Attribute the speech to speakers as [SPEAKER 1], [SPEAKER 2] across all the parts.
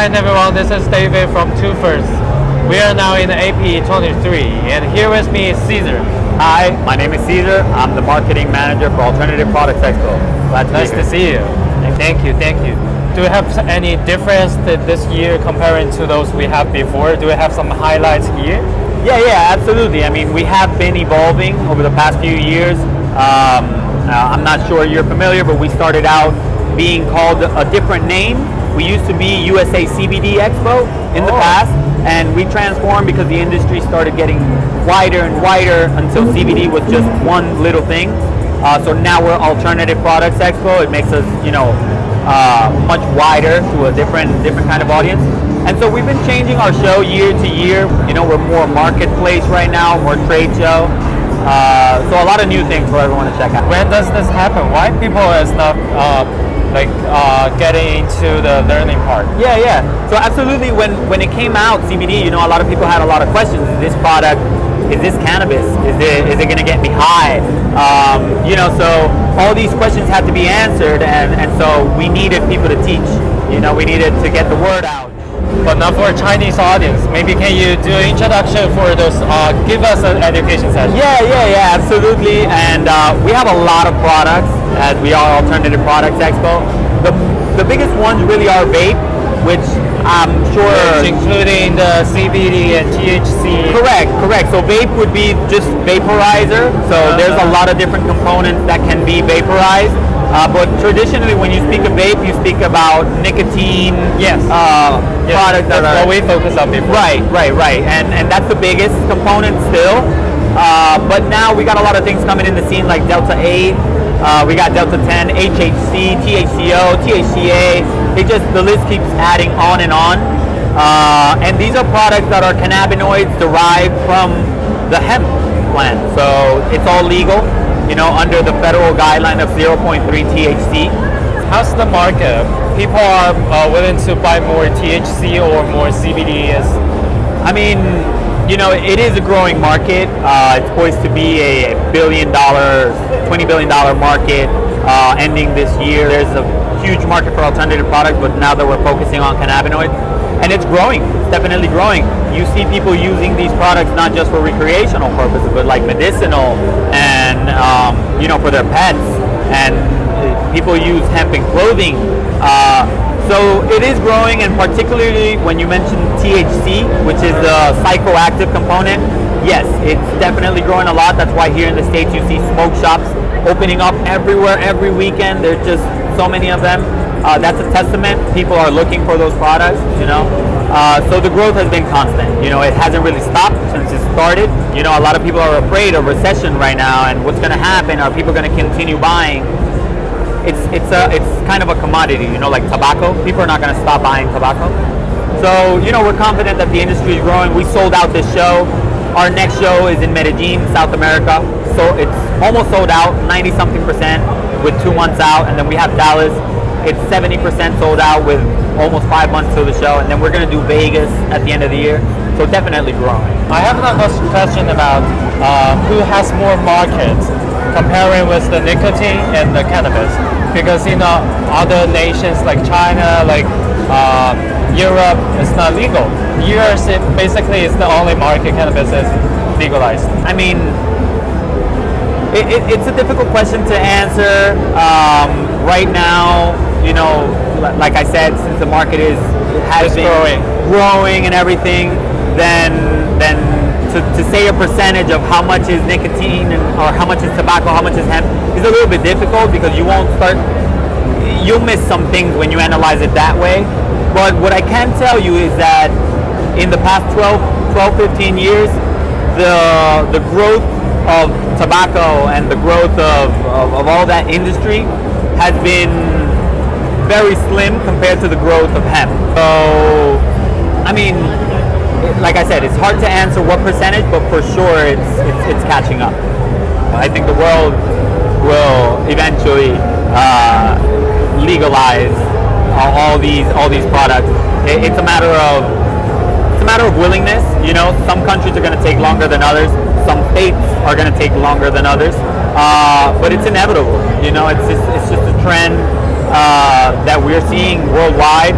[SPEAKER 1] Hi everyone, this is David from 2FIRSTS. We are now in the APE 23 and here with me is Caesar.
[SPEAKER 2] Hi, my name is Caesar. I'm the marketing manager for Alternative Products Expo.
[SPEAKER 1] Nice to see you. Thank you. Do you have any difference this year comparing to those we have before? Do we have some highlights here?
[SPEAKER 2] Yeah, absolutely. I mean, we have been evolving over the past few years. I'm not sure you're familiar, but we started out being called a different name. We used to be USA CBD Expo in the past, and we transformed because the industry started getting wider and wider until CBD was just one little thing. So now we're Alternative Products Expo. It makes us, much wider to a different kind of audience. And so we've been changing our show year to year. We're more marketplace right now, more trade show. So a lot of new things for everyone to check out.
[SPEAKER 1] When does this happen? Why people is not getting into the learning part?
[SPEAKER 2] Yeah. So absolutely, when it came out, CBD, a lot of people had a lot of questions. Is this product, is this cannabis? Is it going to get me high? So all these questions had to be answered, and so we needed people to teach. We needed to get the word out.
[SPEAKER 1] But not for a Chinese audience. Maybe can you do an introduction for those, give us an education session?
[SPEAKER 2] Yeah, absolutely. And we have a lot of products as we are Alternative Products Expo. The biggest ones really are vape, which I'm sure...
[SPEAKER 1] It's including the CBD and THC.
[SPEAKER 2] Correct. So vape would be just vaporizer. So there's a lot of different components that can be vaporized. But traditionally, when you speak of vape, you speak about nicotine.
[SPEAKER 1] Yes.
[SPEAKER 2] Products
[SPEAKER 1] that's
[SPEAKER 2] that are...
[SPEAKER 1] what we focus on before.
[SPEAKER 2] Right. And that's the biggest component still. But now we got a lot of things coming in the scene like Delta 8. We got Delta 10, HHC, THCO, THCA. The list keeps adding on and on. And these are products that are cannabinoids derived from the hemp plant. So it's all legal, under the federal guideline of 0.3 THC.
[SPEAKER 1] How's the market? People are willing to buy more THC or more CBD?
[SPEAKER 2] It is a growing market. It's poised to be a $1 billion, $20 billion market ending this year. There's a huge market for alternative products, but now that we're focusing on cannabinoids, and it's growing. It's definitely growing. You see people using these products not just for recreational purposes, but like medicinal and for their pets. And people use hemp in clothing. So it is growing, and particularly when you mention THC, which is the psychoactive component, yes, it's definitely growing a lot. That's why here in the States you see smoke shops opening up everywhere every weekend. There's just so many of them. That's a testament. People are looking for those products, So the growth has been constant. It hasn't really stopped since it started. A lot of people are afraid of recession right now, and what's going to happen? Are people going to continue buying? It's kind of a commodity, like tobacco. People are not going to stop buying tobacco. So, we're confident that the industry is growing. We sold out this show. Our next show is in Medellin, South America. So it's almost sold out, 90-something% with 2 months out. And then we have Dallas. It's 70% sold out with almost 5 months to the show. And then we're going to do Vegas at the end of the year. So definitely growing.
[SPEAKER 1] I have another question about who has more markets comparing with the nicotine and the cannabis, because other nations like China, like Europe, it's not legal. US basically is the only market cannabis is legalized.
[SPEAKER 2] It's a difficult question to answer. Right now, like I said, since the market has been growing and everything, then to say a percentage of how much is nicotine or how much is tobacco, how much is hemp is a little bit difficult, because you'll miss some things when you analyze it that way. But what I can tell you is that in the past 15 years, the growth of tobacco and the growth of all that industry has been very slim compared to the growth of hemp. So, like I said, it's hard to answer what percentage, but for sure it's catching up. I think the world will eventually legalize all these products. It's a matter of willingness. Some countries are going to take longer than others. Some states are going to take longer than others. But it's inevitable. It's just a trend that we're seeing worldwide.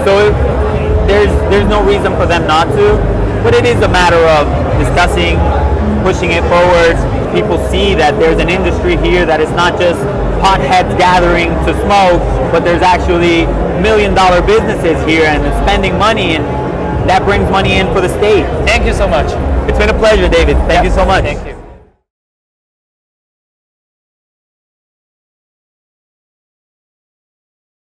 [SPEAKER 2] So there's no reason for them not to, but it is a matter of discussing, pushing it forward. People see that there's an industry here that is not just potheads gathering to smoke, but there's actually million-dollar businesses here and spending money, and that brings money in for the state.
[SPEAKER 1] Thank you so much.
[SPEAKER 2] It's been a pleasure, David. Thank you so much.
[SPEAKER 1] Thank you.